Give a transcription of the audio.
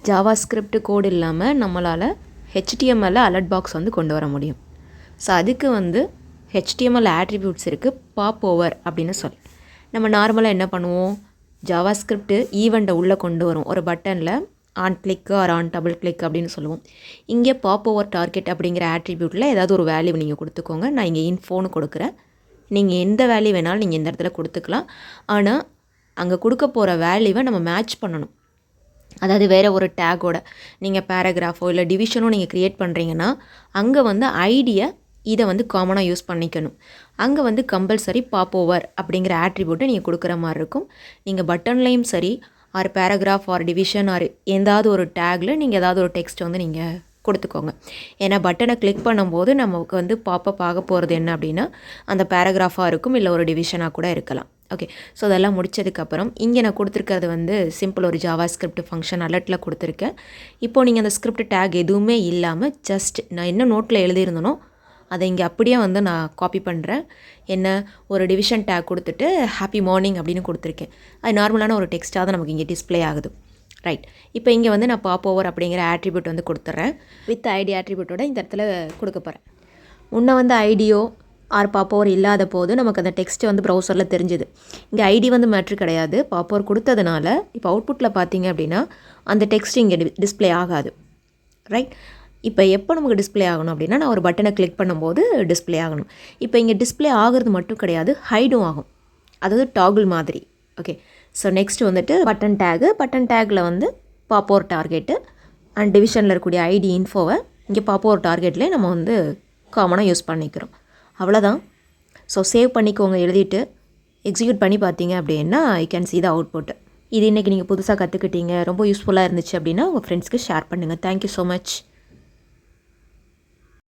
Java script கோடு இல்லாமல் நம்மளால் ஹெச்டிஎம்எல்ல alert box வந்து கொண்டு வர முடியும். ஸோ அதுக்கு வந்து ஹெச்டிஎம்எல் ஆட்ரிபியூட்ஸ் இருக்குது, பாப் ஓவர் அப்படின்னு சொல்லி. நம்ம நார்மலாக என்ன பண்ணுவோம், ஜாவா ஸ்கிரிப்ட் ஈவெண்ட்டை உள்ளே கொண்டு வரும் ஒரு பட்டனில் ஆன் கிளிக்கு ஆர் ஆன் டபுள் கிளிக் அப்படின்னு சொல்லுவோம். இங்கே பாப் ஓவர் டார்கெட் அப்படிங்கிற ஆட்ரிபியூட்டில் ஏதாவது ஒரு வேல்யூ நீங்கள் கொடுத்துக்கோங்க. நான் இங்கே இன்ஃபோன்னு கொடுக்குறேன். நீங்கள் எந்த வேல்யூ வேணாலும் நீங்கள் இந்த இடத்துல கொடுத்துக்கலாம். ஆனால் அங்கே கொடுக்க போகிற வேல்யூவை நம்ம மேட்ச் பண்ணணும். அதாவது வேறு ஒரு டேக்கோட நீங்கள் பேராகிராஃபோ இல்லை டிவிஷனோ நீங்கள் க்ரியேட் பண்ணுறீங்கன்னா அங்கே வந்து ஐடியை இதை வந்து காமனாக யூஸ் பண்ணிக்கணும். அங்கே வந்து கம்பல்சரி பாப் ஓவர் அப்படிங்கிற ஆட்ரிபியூட்டை நீங்கள் கொடுக்குற மாதிரி இருக்கும். நீங்கள் பட்டன்லேயும் சரி or paragraph or division or எந்தாவது ஒரு டேக்கில் நீங்கள் ஏதாவது ஒரு டெக்ஸ்ட் வந்து நீங்கள் கொடுத்துக்கோங்க. ஏன்னா பட்டனை கிளிக் பண்ணும்போது நமக்கு வந்து பாப்பப் ஆக போகிறது என்ன அப்படின்னா அந்த பேராகிராஃபாக இருக்கும், இல்லை ஒரு டிவிஷனாக கூட இருக்கலாம். ஓகே, ஸோ அதெல்லாம் முடித்ததுக்கப்புறம் இங்கே நான் கொடுத்துருக்கிறது வந்து சிம்பிள் ஒரு ஜாவா ஸ்கிரிப்ட் ஃபங்க்ஷன் அலர்ட்டில் கொடுத்துருக்கேன். இப்போது நீங்கள் அந்த ஸ்கிரிப்ட் டேக் எதுவுமே இல்லாமல் ஜஸ்ட் நான் என்ன நோட்டில் எழுதியிருந்தனோ அதை இங்கே அப்படியே வந்து நான் காப்பி பண்ணுறேன். என்ன ஒரு டிவிஷன் டேக் கொடுத்துட்டு ஹாப்பி மார்னிங் அப்படின்னு கொடுத்துருக்கேன். அது நார்மலான ஒரு டெக்ஸ்ட்டாக தான் நமக்கு இங்கே டிஸ்பிளே ஆகுது. ரைட், இப்போ இங்கே வந்து நான் பாப் ஓவர் அப்படிங்கிற ஆட்ரிபியூட் வந்து கொடுத்துட்றேன். வித் ஐடி ஆட்ரிபியூட்டோட இந்த இடத்துல கொடுக்க போகிறேன். முன்ன வந்து ஐடியோ ஆர் பாப் ஓவர் இல்லாத போது நமக்கு அந்த டெக்ஸ்ட்டு வந்து ப்ரௌசரில் தெரிஞ்சுது. இங்கே ஐடி வந்து மேட்ரு கிடையாது, பாப் ஓவர் கொடுத்ததுனால இப்போ அவுட்புட்டில் பார்த்தீங்க அப்படின்னா அந்த டெக்ஸ்ட் இங்கே டிஸ்பிளே ஆகாது. ரைட், இப்போ எப்போ நமக்கு டிஸ்பிளே ஆகணும் அப்படின்னா நான் ஒரு பட்டனை கிளிக் பண்ணும்போது டிஸ்பிளே ஆகணும். இப்போ இங்கே டிஸ்பிளே ஆகிறது மட்டும் கிடையாது, ஹைடும் ஆகும். அதாவது டாகுல் மாதிரி. ஓகே, ஸோ நெக்ஸ்ட் வந்துட்டு பட்டன் டேக்கில் வந்து பாப் ஓவர் டார்கெட்டு அண்ட் டிவிஷனில் இருக்கக்கூடிய ஐடி இன்ஃபோவை இங்கே பாப் ஓவர் டார்கெட்லேயே நம்ம வந்து காமனாக யூஸ் பண்ணிக்கிறோம். அவ்வளோதான். ஸோ சேவ் பண்ணிக்கோங்க, எழுதிட்டு எக்ஸிக்யூட் பண்ணி பார்த்தீங்க அப்படின்னா I can see the output. இது இன்றைக்கி நீங்கள் புதுசாக கற்றுக்கிட்டீங்க, ரொம்ப யூஸ்ஃபுல்லாக இருந்துச்சு அப்படின்னா உங்கள் ஃப்ரெண்ட்ஸ்க்கு ஷேர் பண்ணுங்கள். Thank you so much.